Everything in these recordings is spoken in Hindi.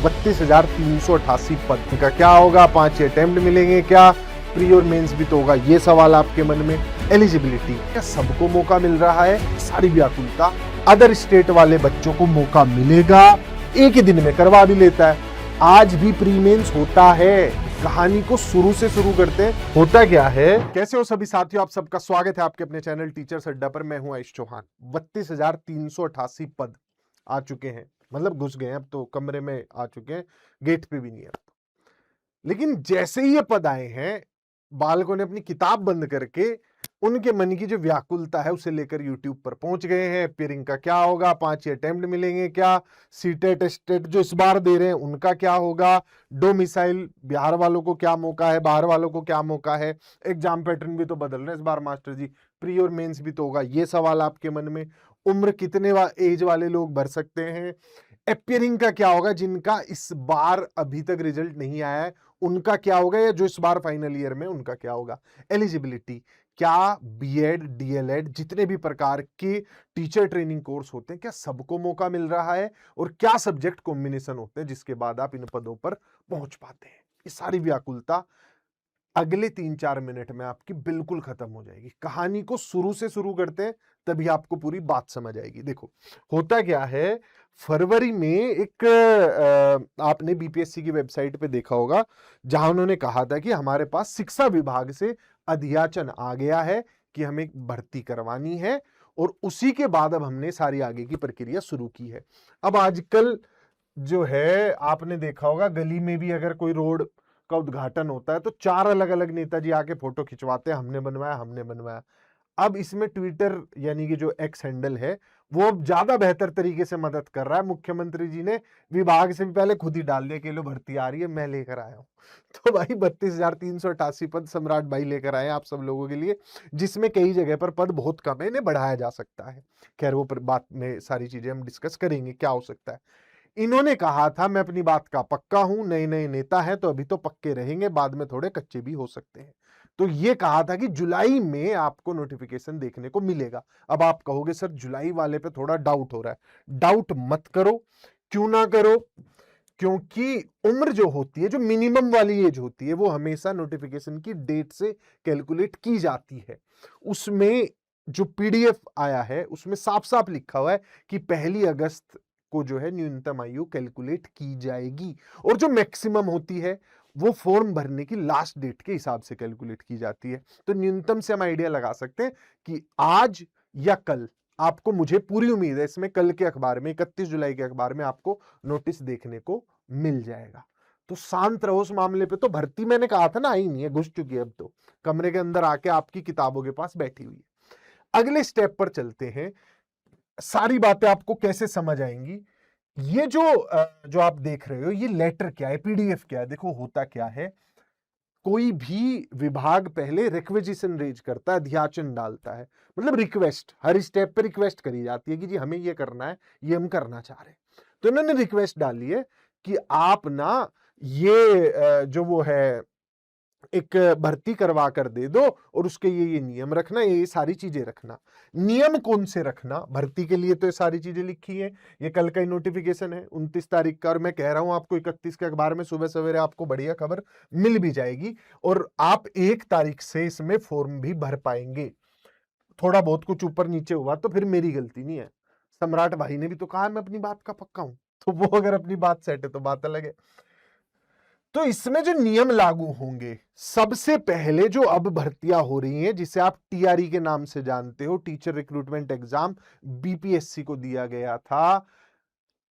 32,388 पद का क्या होगा, 5 अटेम्प्ट मिलेंगे क्या, प्री और मेंस भी तो होगा, ये सवाल आपके मन में। एलिजिबिलिटी, क्या सबको मौका मिल रहा है, सारी व्याकुलता। अदर स्टेट वाले बच्चों को मौका मिलेगा, एक ही दिन में करवा भी लेता है। आज भी प्री मेंस होता है। कहानी को शुरू से शुरू करते हैं। होता क्या है, कैसे हो सभी साथियों, आप सबका स्वागत है आपके अपने चैनल टीचर्स अड्डा पर। मैं हूं आयुष चौहान। 32,388 पद आ चुके हैं, मतलब घुस गए हैं, अब तो कमरे में आ चुके हैं, गेट पे भी नहीं है अब तो। लेकिन जैसे ही ये पद आए हैं, बालकों ने अपनी किताब बंद करके उनके मन की जो व्याकुलता है उसे लेकर यूट्यूब पर पहुंच गए हैं। पेयरिंग का क्या होगा, 5 अटेम्प्ट मिलेंगे क्या, सीटेट टेस्टेट जो इस बार दे रहे हैं उनका क्या होगा, डोमिसाइल बिहार वालों को क्या मौका है, बाहर वालों को क्या मौका है, एग्जाम पैटर्न भी तो बदल रहे हैं इस बार मास्टर जी, प्री और मेंस भी तो होगा, ये सवाल आपके मन में। उम्र कितने एज वाले लोग भर सकते हैं, अपियरिंग का क्या होगा, जिनका इस बार अभी तक रिजल्ट नहीं आया है उनका क्या होगा, या जो इस बार फाइनल ईयर में उनका क्या होगा। एलिजिबिलिटी, क्या बीएड डीएलएड जितने भी प्रकार के टीचर ट्रेनिंग कोर्स होते हैं, क्या सबको मौका मिल रहा है, और क्या सब्जेक्ट कॉम्बिनेशन होते हैं जिसके बाद आप इन पदों पर पहुंच पाते हैं। ये सारी व्याकुलता अगले 3-4 मिनट में आपकी बिल्कुल खत्म हो जाएगी। कहानी को शुरू से शुरू करते हैं, तभी आपको पूरी बात समझ आएगी। देखो होता क्या है, फरवरी में एक आपने बीपीएससी की वेबसाइट पे देखा होगा, जहां उन्होंने कहा था कि हमारे पास शिक्षा विभाग से अधियाचन आ गया है कि हमें भर्ती करवानी है, और उसी के बाद अब हमने सारी आगे की प्रक्रिया शुरू की है। अब आजकल जो है आपने देखा होगा, गली में भी अगर कोई रोड का उद्घाटन होता है तो 4 अलग अलग नेताजी आके फोटो खिंचवाते हैं, हमने बनवाया हमने बनवाया। अब इसमें ट्विटर यानी कि जो एक्स हैंडल है वो अब ज्यादा बेहतर तरीके से मदद कर रहा है। मुख्यमंत्री जी ने विभाग से भी पहले खुद ही डाल दिया कि लो भर्ती आ रही है, मैं लेकर आया हूं। तो भाई 32,388 पद सम्राट भाई लेकर आए आप सब लोगों के लिए, जिसमें कई जगह पर पद बहुत कम है, इन्हें बढ़ाया जा सकता है। खैर वो बात में सारी चीजें हम डिस्कस करेंगे क्या हो सकता है। इन्होंने कहा था मैं अपनी बात का पक्का हूं, नए नए नेता हैं तो अभी तो पक्के रहेंगे, बाद में थोड़े कच्चे भी हो सकते हैं। तो ये कहा था कि जुलाई में आपको नोटिफिकेशन देखने को मिलेगा। अब आप कहोगे सर जुलाई वाले पे थोड़ा डाउट हो रहा है। डाउट मत करो। क्यों ना करो, क्योंकि उम्र जो होती है, जो मिनिमम वाली एज होती है, वो हमेशा नोटिफिकेशन की डेट से कैलकुलेट की जाती है। उसमें जो पीडीएफ आया है उसमें साफ साफ लिखा हुआ है कि 1 अगस्त को जो है न्यूनतम आयु कैलकुलेट की जाएगी, और जो मैक्सिमम होती है वो फॉर्म भरने की लास्ट डेट के हिसाब से कैलकुलेट की जाती है। तो न्यूनतम से हम आइडिया लगा सकते हैं कि आज या कल आपको, मुझे पूरी उम्मीद है इसमें, कल के अखबार में 31 जुलाई के अखबार में आपको नोटिस देखने को मिल जाएगा। तो शांत रहो उस मामले पे। तो भर्ती मैंने कहा था ना, आई नहीं है, घुस चुकी है, अब तो कमरे के अंदर आके आपकी किताबों के पास बैठी हुई है। अगले स्टेप पर चलते हैं, सारी बातें आपको कैसे समझ आएंगी। ये जो आप देख रहे हो, ये लेटर क्या है, पीडीएफ क्या है। देखो होता क्या है, कोई भी विभाग पहले रिक्वेजिशन रेज करता है, अध्याचन डालता है, मतलब रिक्वेस्ट, हर स्टेप पे रिक्वेस्ट करी जाती है कि जी हमें ये करना है, ये हम करना चाह रहे हैं। तो इन्होंने रिक्वेस्ट डाली है कि आप ना ये जो वो है एक भर्ती करवा कर दे दो, और उसके ये नियम रखना, ये सारी चीजें रखना। नियम कौन से रखना, भर्ती के लिए तो ये सारी चीजें लिखी है। ये कल का ही नोटिफिकेशन है 29 तारीख का, और मैं कह रहा हूं आपको 31 के अखबार में सुबह सवेरे आपको बढ़िया खबर मिल भी जाएगी, और आप 1 तारीख से इसमें फॉर्म भी भर पाएंगे। थोड़ा बहुत कुछ ऊपर नीचे हुआ तो फिर मेरी गलती नहीं है, सम्राट भाई ने भी तो कहा मैं अपनी बात का पक्का हूं, तो वो अगर अपनी बात सेट है तो बात अलग है। तो इसमें जो नियम लागू होंगे, सबसे पहले जो अब भर्तियां हो रही हैं, जिसे आप टीआरई के नाम से जानते हो, टीचर रिक्रूटमेंट एग्जाम, बीपीएससी को दिया गया था।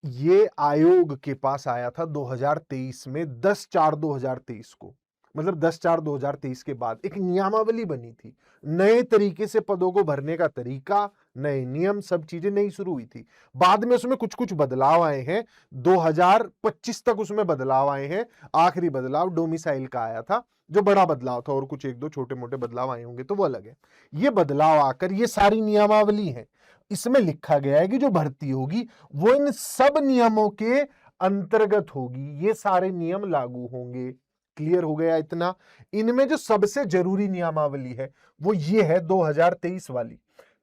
ये आयोग के पास आया था 2023 में, 10/4/2023 को, मतलब 10/4/2023 के बाद एक नियमावली बनी थी। नए तरीके से पदों को भरने का तरीका, नए नियम, सब चीजें नई शुरू हुई थी। बाद में उसमें कुछ कुछ बदलाव आए हैं, 2025 तक उसमें बदलाव आए हैं। आखिरी बदलाव डोमिसाइल का आया था, जो बड़ा बदलाव था, और कुछ 1-2 छोटे मोटे बदलाव आए होंगे तो वो अलग है। ये बदलाव आकर ये सारी नियमावली है, इसमें लिखा गया है कि जो भर्ती होगी वो इन सब नियमों के अंतर्गत होगी, ये सारे नियम लागू होंगे। क्लियर हो गया इतना। इनमें जो सबसे जरूरी नियमावली है वो ये है 2023 वाली।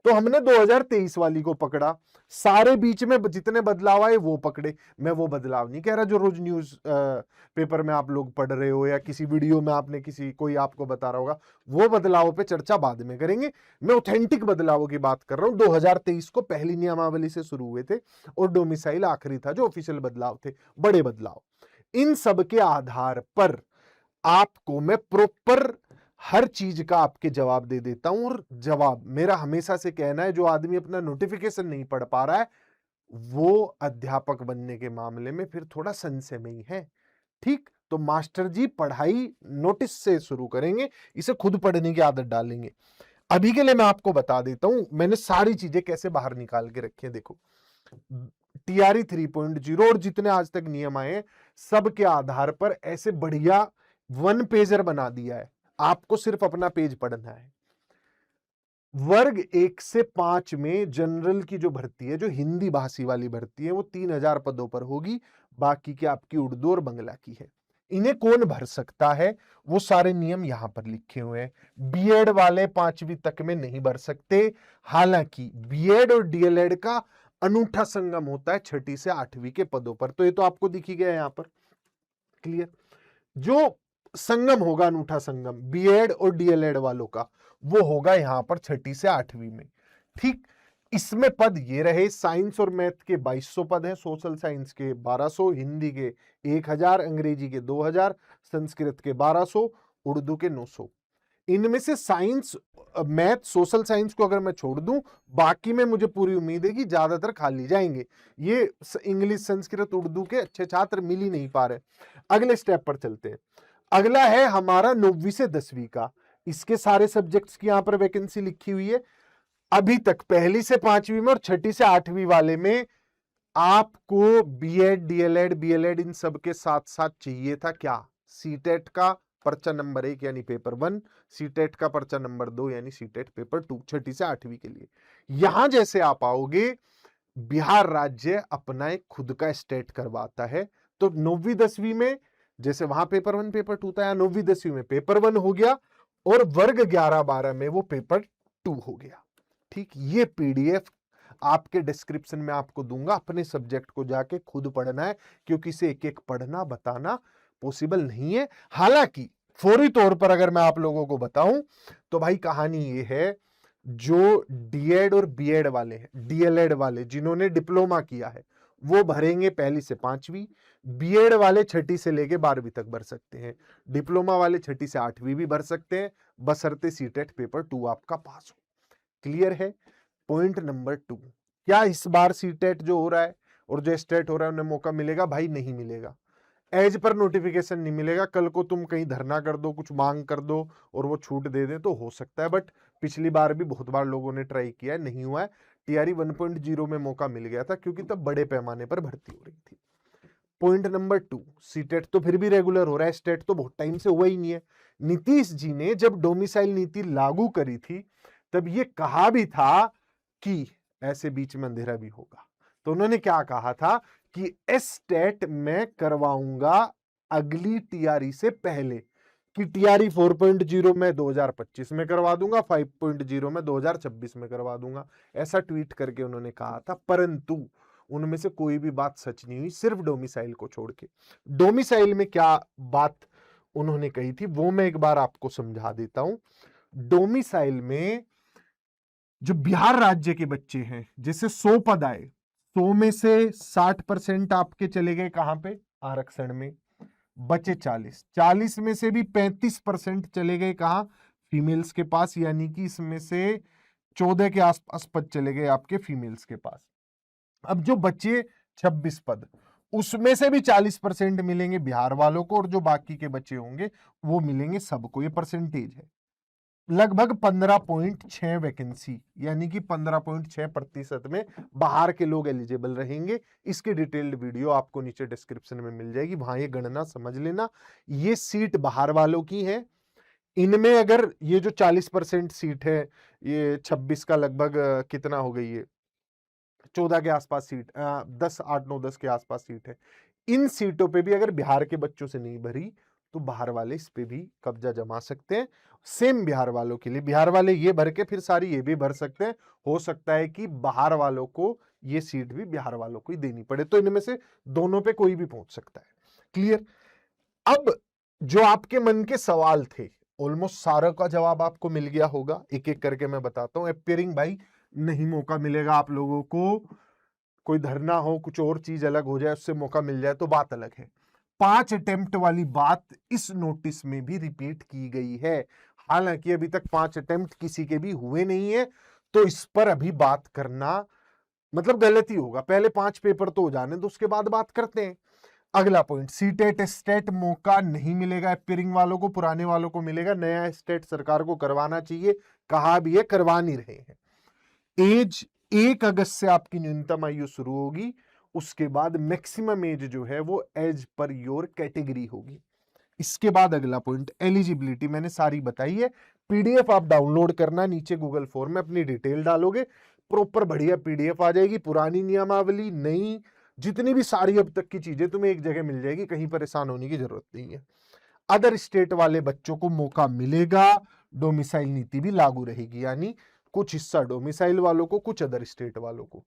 तो हमने 2023 वाली को पकड़ा, सारे बीच में जितने बदलाव आए वो पकड़े। मैं वो बदलाव नहीं कह रहा जो रोज न्यूज पेपर में आप लोग पढ़ रहे हो या किसी वीडियो में आपने कोई आपको बता रहा होगा, वो बदलावों पे चर्चा बाद में करेंगे। मैं ऑथेंटिक बदलावों की बात कर रहा हूं। 2023 को पहली नियमावली से शुरू हुए थे और डोमिसाइल आखिरी था जो ऑफिशियल बदलाव थे, बड़े बदलाव। इन सब के आधार पर आपको मैं प्रॉपर हर चीज का आपके जवाब दे देता हूं। और जवाब मेरा हमेशा से कहना है, जो आदमी अपना नोटिफिकेशन नहीं पढ़ पा रहा है वो अध्यापक बनने के मामले में फिर थोड़ा संशय में ही है। ठीक, तो मास्टर जी पढ़ाई नोटिस से शुरू करेंगे, इसे खुद पढ़ने की आदत डालेंगे। अभी के लिए मैं आपको बता देता हूं मैंने सारी चीजें कैसे बाहर निकाल के रखी है। देखो, टीआरई 3.0 और जितने आज तक नियम आए हैं सब के आधार पर ऐसे बढ़िया 1 पेजर बना दिया है। आपको सिर्फ अपना पेज पढ़ना है। वर्ग 1 से 5 में जनरल की जो भर्ती है, जो हिंदी भाषी वाली भर्ती है, वो 3000 पदों पर होगी। बाकी की आपकी उर्दू और बंगला की है। इन्हें कौन भर सकता है, वो सारे नियम यहां पर लिखे हुए हैं। बीएड वाले 5वीं तक में नहीं भर सकते। हालांकि बीएड और डीएलएड का अनूठा संगम होता है 6ठी से 8वीं के पदों पर। तो ये तो आपको दिख ही गया यहां पर, क्लियर। जो संगम होगा, अनूठा संगम बीएड और डीएलएड वालों का, वो होगा यहां पर 6ठी से 8वीं में। ठीक, इसमें पद ये रहे, साइंस और मैथ के 2200 पद हैं, सोशल साइंस के 1200, हिंदी के 1000, अंग्रेजी के 2000, संस्कृत के 1200, उर्दू के 900। इनमें से साइंस, मैथ, सोशल साइंस को अगर मैं छोड़ दूं, बाकी में मुझे पूरी उम्मीद है कि ज्यादातर खाली जाएंगे। ये इंग्लिश, संस्कृत, उर्दू के अच्छे छात्र मिल ही नहीं पा रहे। अगले स्टेप पर चलते हैं। अगला है हमारा 9वीं से 10वीं का। इसके सारे सब्जेक्ट्स की यहां पर वैकेंसी लिखी हुई है। अभी तक पहली से 5वीं में और 6ठी से 8वीं वाले में आपको बीएड, डीएलएड, बीएलएड इन सब के साथ साथ चाहिए था क्या? सीटेट का पर्चा नंबर 1 यानी पेपर 1, सीटेट का पर्चा नंबर 2 यानी सीटेट पेपर 2, 6ठी से 8वीं के लिए। यहां जैसे आप आओगे, बिहार राज्य अपना एक खुद का स्टेट करवाता है। तो 9वीं 10वीं में जैसे वहां पेपर 1 पेपर 2 था, या 9वीं 10वीं में पेपर 1 हो गया और वर्ग 11 12 में वो पेपर 2 हो गया। ठीक, ये पीडीएफ आपके डिस्क्रिप्शन में आपको दूंगा। अपने सब्जेक्ट को जाके खुद पढ़ना है, क्योंकि इसे एक एक पढ़ना बताना पॉसिबल नहीं है। हालांकि फौरी तौर पर अगर मैं आप लोगों को बताऊं तो भाई कहानी ये है, जो डीएड और बीएड वाले हैं, डीएलएड वाले जिन्होंने डिप्लोमा किया है, वो भरेंगे पहली से 5वीं। बीएड वाले 6ठी से लेके 12वीं तक भर सकते हैं। डिप्लोमा वाले 6ठी से 8वीं भी भर सकते हैं, बशर्ते सीटेट पेपर 2 आपका पास हो। क्लियर है? पॉइंट नंबर 2, क्या इस बार सीटेट जो हो रहा है और जो स्टेट हो रहा है उन्हें मौका मिलेगा? भाई नहीं मिलेगा। एज पर नोटिफिकेशन नहीं मिलेगा। कल को तुम कहीं धरना कर दो, कुछ मांग कर दो और वो छूट दे दे तो हो सकता है, बट पिछली बार भी बहुत बार लोगों ने ट्राई किया है, नहीं हुआ है। टीआरई 1.0 में मौका मिल गया था क्योंकि तब बड़े पैमाने पर भर्ती हो रही थी। पॉइंट नंबर 2, सीटेट तो फिर भी रेगुलर हो रहा है, स्टेट तो बहुत टाइम से हुआ ही नहीं है। नीतीश जी ने जब डोमिसाइल नीति लागू करी थी तब ये कहा भी था कि ऐसे बीच में अंधेरा भी होगा। तो उन्होंने क्या कहा था कि एस्टेट मैं करवाऊंगा अगली टीआरई से पहले, कि टीआरई 4.0 में 2025 में करवा दूंगा, 5.0 में 2026 में करवा दूंगा। ऐसा ट्वीट करके उन्होंने कहा था, परंतु उनमें से कोई भी बात सच नहीं हुई, सिर्फ डोमिसाइल को छोड़ के। डोमिसाइल में क्या बात उन्होंने कही थी वो मैं एक बार आपको समझा देता हूं। डोमिसाइल में जो बिहार राज्य के बच्चे हैं, जैसे 100 पद आए, 100 में से 60% आपके चले गए कहां पे? आरक्षण में। बचे 40 में से भी 35% चले गए कहां? फीमेल्स के पास, यानी कि इसमें से 14 के आसपास पद चले गए आपके फीमेल्स के पास। अब जो बचे 26 पद, उसमें से भी 40% मिलेंगे बिहार वालों को और जो बाकी के बचे होंगे वो मिलेंगे सबको। ये परसेंटेज है। लगभग 15.6 वैकेंसी, यानी कि 15.6% में बाहर के लोग एलिजिबल रहेंगे। इसकी डिटेल्ड वीडियो आपको नीचे डिस्क्रिप्शन में मिल जाएगी, वहां ये गणना समझ लेना। ये सीट बाहर वालों की है। इनमें अगर ये जो 40% सीट है, ये 26 का लगभग कितना हो गई, ये 14 के आसपास सीट, 10 8 9 10 के आसपास सीट है। इन सीटों पे भी अगर बिहार के बच्चों से नहीं भरी तो बिहार वाले इस पे भी कब्जा जमा सकते हैं। सेम बिहार वालों के लिए, बिहार वाले ये भर के फिर सारी ये भी भर सकते हैं। हो सकता है कि बिहार वालों को ये सीट भी बिहार वालों को ही देनी पड़े, तो इनमें से दोनों पे कोई भी पहुंच सकता है। क्लियर? अब जो आपके मन के सवाल थे, ऑलमोस्ट सारा का जवाब आपको मिल गया होगा। एक एक करके मैं बताता हूं। अपीयरिंग भाई नहीं मौका मिलेगा आप लोगों को, कोई धरना हो, कुछ और चीज अलग हो जाए, उससे मौका मिल जाए तो बात अलग है। 5 अटेम्प्ट वाली बात इस नोटिस में भी रिपीट की गई है। हालांकि अभी तक 5 अटेम्प्ट किसी के भी हुए नहीं है, तो इस पर अभी बात करना मतलब गलती होगा। पहले 5 पेपर तो हो जाने तो उसके बाद बात करते हैं। अगला पॉइंट, सीटेट स्टेट मौका नहीं मिलेगा अपीयरिंग वालों को, पुराने वालों को मिलेगा। नया स्टेट सरकार को करवाना चाहिए, कहा भी है, करवा नहीं रहे हैं। एज 1 अगस्त से आपकी न्यूनतम आयु शुरू होगी, उसके बाद मैक्सिमम एज जो है वो एज पर योर कैटेगरी होगी। इसके बाद अगला पॉइंट, एलिजिबिलिटी मैंने सारी बताई है। पीडीएफ आप डाउनलोड करना, नीचे गूगल फॉर्म में अपनी डिटेल डालोगे, प्रॉपर बढ़िया पीडीएफ आ जाएगी। पुरानी नियमावली, नई, जितनी भी सारी अब तक की चीजें तुम्हें एक जगह मिल जाएगी, कहीं परेशान होने की जरूरत नहीं है। अदर स्टेट वाले बच्चों को मौका मिलेगा, डोमिसाइल नीति भी लागू रहेगी, यानी कुछ हिस्सा डोमिसाइल वालों को, कुछ अदर स्टेट वालों को।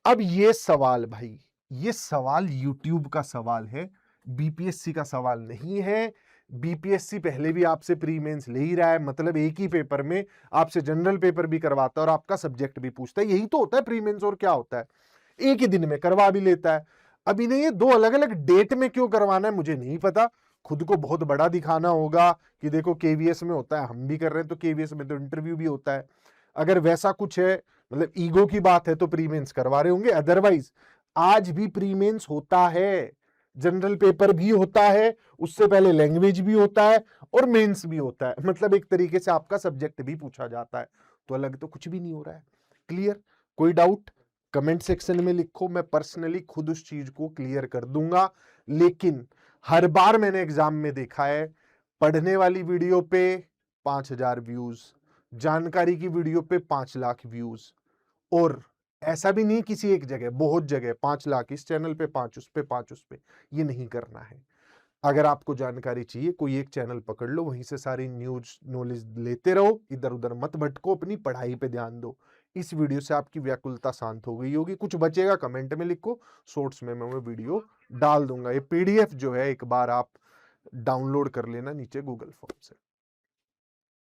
अब ये सवाल भाई, ये सवाल यूट्यूब का सवाल है, बीपीएससी का सवाल नहीं है। बीपीएससी पहले भी आपसे प्री मेंस ले ही रहा है, मतलब एक ही पेपर में आपसे जनरल पेपर भी करवाता है और आपका सब्जेक्ट भी पूछता है। यही तो होता है प्री मेंस, और क्या होता है, एक ही दिन में करवा भी लेता है। अब इन्हें ये 2 अलग अलग डेट में क्यों करवाना है मुझे नहीं पता। खुद को बहुत बड़ा दिखाना होगा कि देखो केवीएस में होता है, हम भी कर रहे हैं, तो केवीएस में तो इंटरव्यू भी होता है। अगर वैसा कुछ है, मतलब ईगो की बात है, तो प्री मेंस करवा रहे होंगे। अदरवाइज आज भी प्री मेंस होता है, जनरल पेपर भी होता है, उससे पहले लैंग्वेज भी होता है और मेंस भी होता है। मतलब एक तरीके से आपका सब्जेक्ट भी पूछा जाता है, तो अलग तो कुछ भी नहीं हो रहा है। क्लियर? कोई डाउट कमेंट सेक्शन में लिखो, मैं पर्सनली खुद उस चीज को क्लियर कर दूंगा। लेकिन हर बार मैंने एग्जाम में देखा है, पढ़ने वाली वीडियो पे 5000 व्यूज, जानकारी की वीडियो पे 5 लाख व्यूज, और ऐसा भी नहीं किसी एक जगह, बहुत जगह 5 लाख, इस चैनल पे 5, उस पे 5, उस पे। ये नहीं करना है। अगर आपको जानकारी चाहिए, कोई एक चैनल पकड़ लो, वहीं से सारी न्यूज नॉलेज लेते रहो, इधर उधर मत भटको, अपनी पढ़ाई पे ध्यान दो। इस वीडियो से आपकी व्याकुलता शांत हो गई होगी। कुछ बचेगा कमेंट में लिखो, शॉर्ट्स में मैं वीडियो डाल दूंगा। ये पीडीएफ जो है एक बार आप डाउनलोड कर लेना नीचे गूगल फॉर्म से।